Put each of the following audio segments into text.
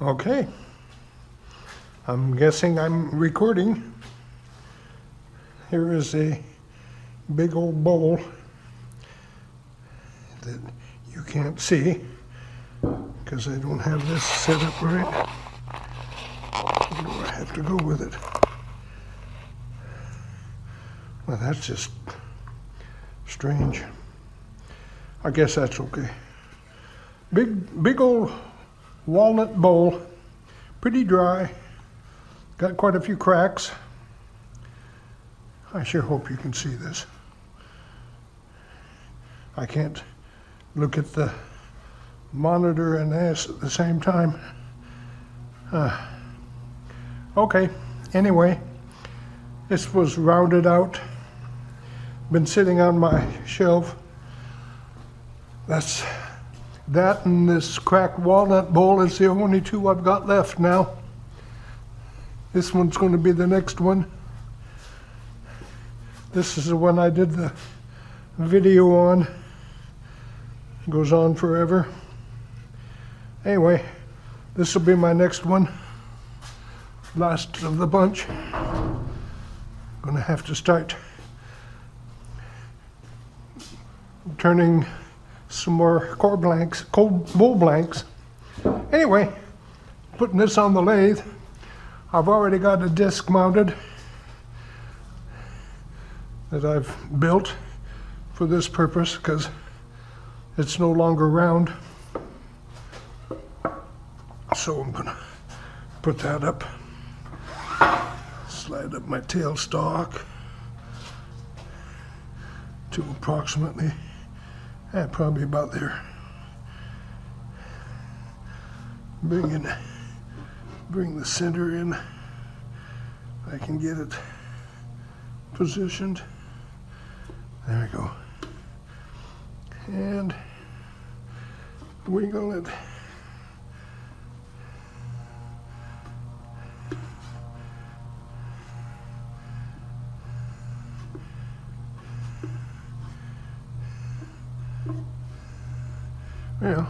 Okay, I'm guessing I'm recording. Here is a big old bowl that you can't see because I don't have this set up right. Where do I have to go with it? Well, that's just strange. I guess that's okay. Big old walnut bowl, pretty dry, got quite a few cracks. I sure hope you can see this. I can't look at the monitor and ask at the same time. Okay, anyway, this was rounded out, been sitting on my shelf. That and this cracked walnut bowl is the only two I've got left now. This one's going to be the next one. This is the one I did the video on. It goes on forever. Anyway, this will be my next one. Last of the bunch. Going to have to start turning some more bowl blanks. Anyway, putting this on the lathe. I've already got a disc mounted that I've built for this purpose because it's no longer round. So I'm gonna put that up, slide up my tailstock to approximately, probably about there. Bring the center in. I can get it positioned. There we go. And wiggle it. Well,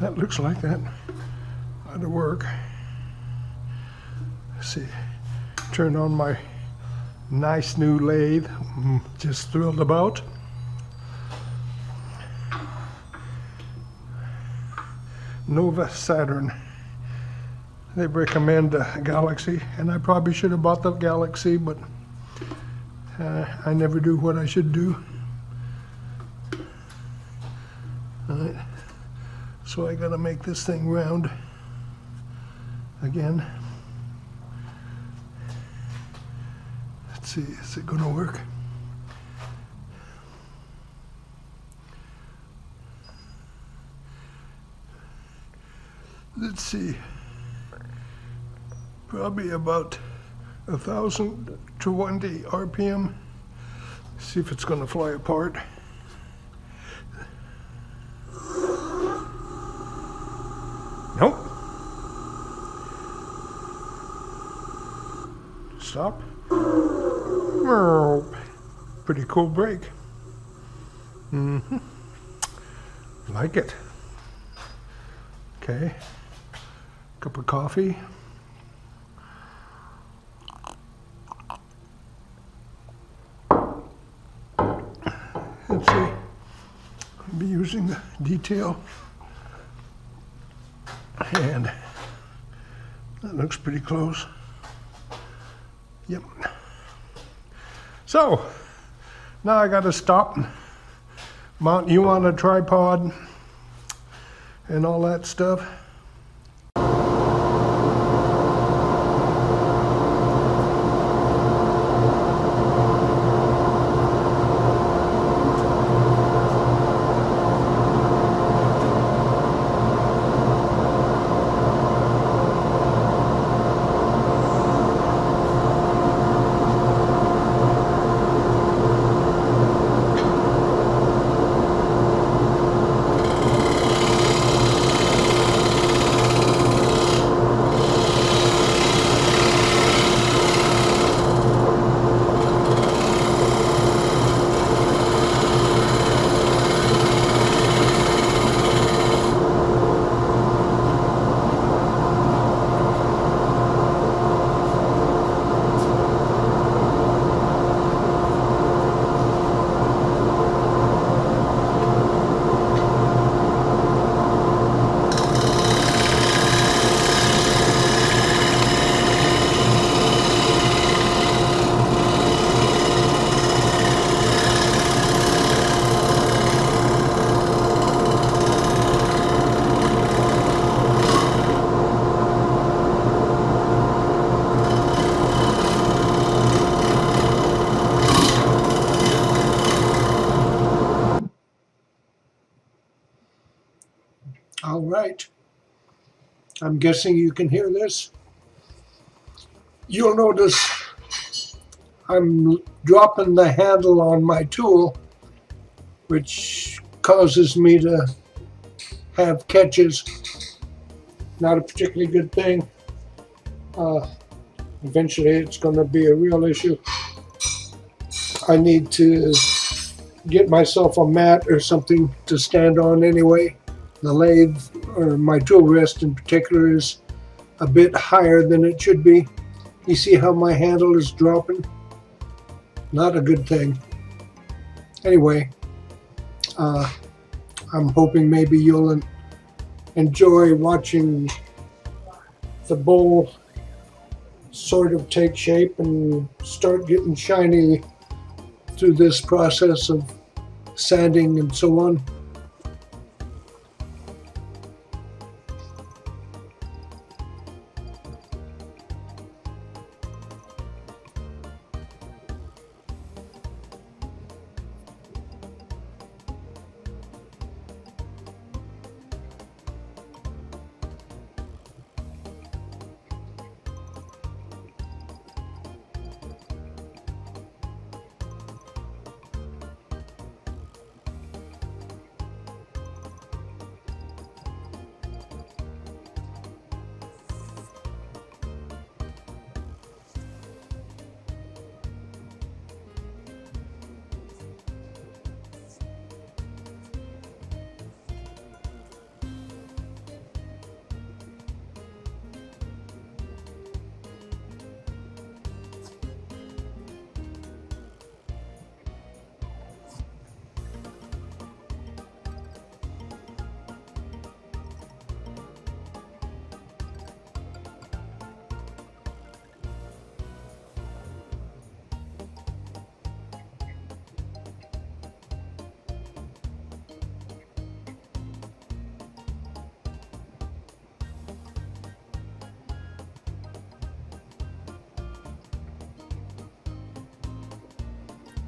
that looks like that ought to work. Let's see, turn on my nice new lathe. Just thrilled about. Nova Saturn. They recommend a Galaxy, and I probably should have bought the Galaxy, but I never do what I should do. Alright, so I gotta make this thing round again. Let's see, is it gonna work? Let's see, probably about 1,020 RPM. See if it's gonna fly apart. Nope. Stop. Pretty cool brake. Like it. Okay. Cup of coffee. Let's see. I'll be using the detail. And that looks pretty close. Yep. So now I got to stop and mount you on a tripod and all that stuff. All right. I'm guessing you can hear this. You'll notice I'm dropping the handle on my tool, which causes me to have catches. Not a particularly good thing. Eventually it's going to be a real issue. I need to get myself a mat or something to stand on anyway. The lathe, or my tool rest in particular, is a bit higher than it should be. You see how my handle is dropping? Not a good thing. Anyway, I'm hoping maybe you'll enjoy watching the bowl sort of take shape and start getting shiny through this process of sanding and so on.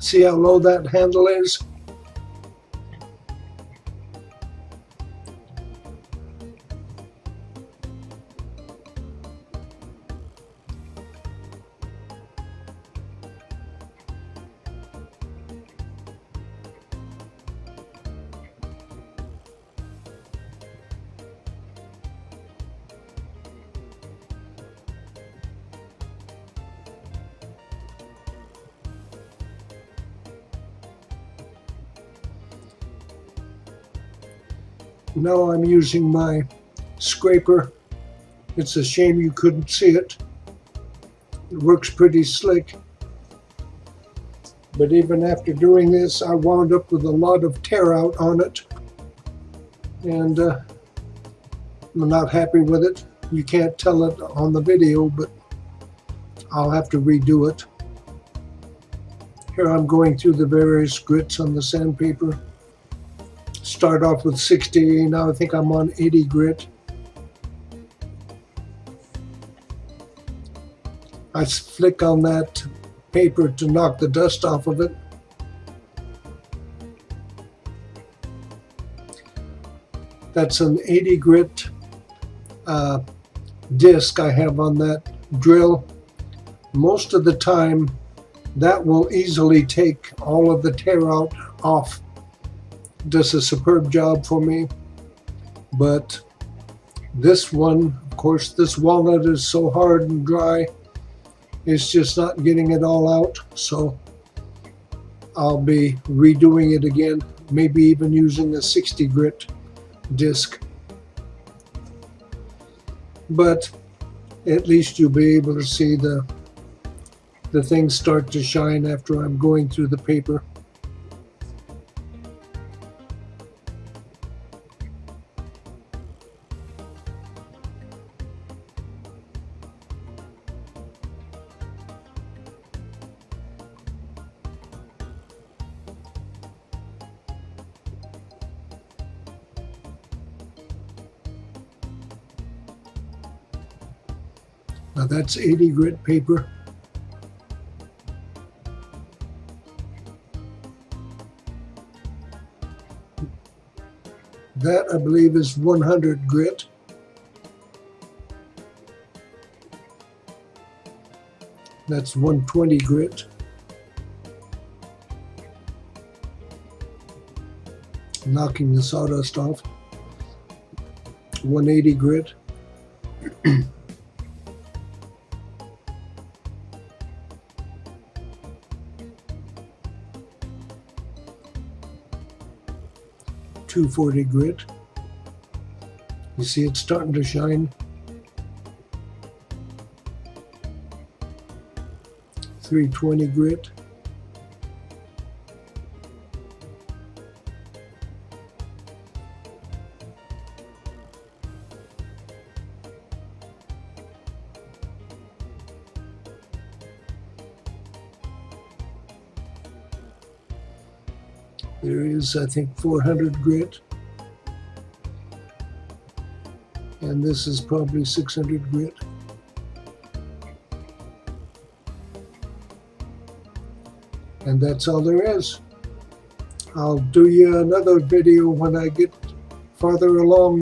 See how low that handle is? Now I'm using my scraper. It's a shame you couldn't see it. It works pretty slick. But even after doing this, I wound up with a lot of tear out on it. And I'm not happy with it. You can't tell it on the video, but I'll have to redo it. Here I'm going through the various grits on the sandpaper. Start off with 60, now I think I'm on 80 grit. I flick on that paper to knock the dust off of it. That's an 80 grit disc I have on that drill. Most of the time that will easily take all of the tear out off. Does a superb job for me. But this one, of course, this walnut is so hard and dry, it's just not getting it all out. So I'll be redoing it again, maybe even using a 60 grit disc. But at least you'll be able to see the things start to shine after I'm going through the paper. Now that's 80 grit paper. That, I believe, is 100 grit. That's 120 grit. Knocking the sawdust off. 180 grit. .240 grit. You see it's starting to shine. 320 grit. There is, I think, 400 grit. And this is probably 600 grit. And that's all there is. I'll do you another video when I get farther along.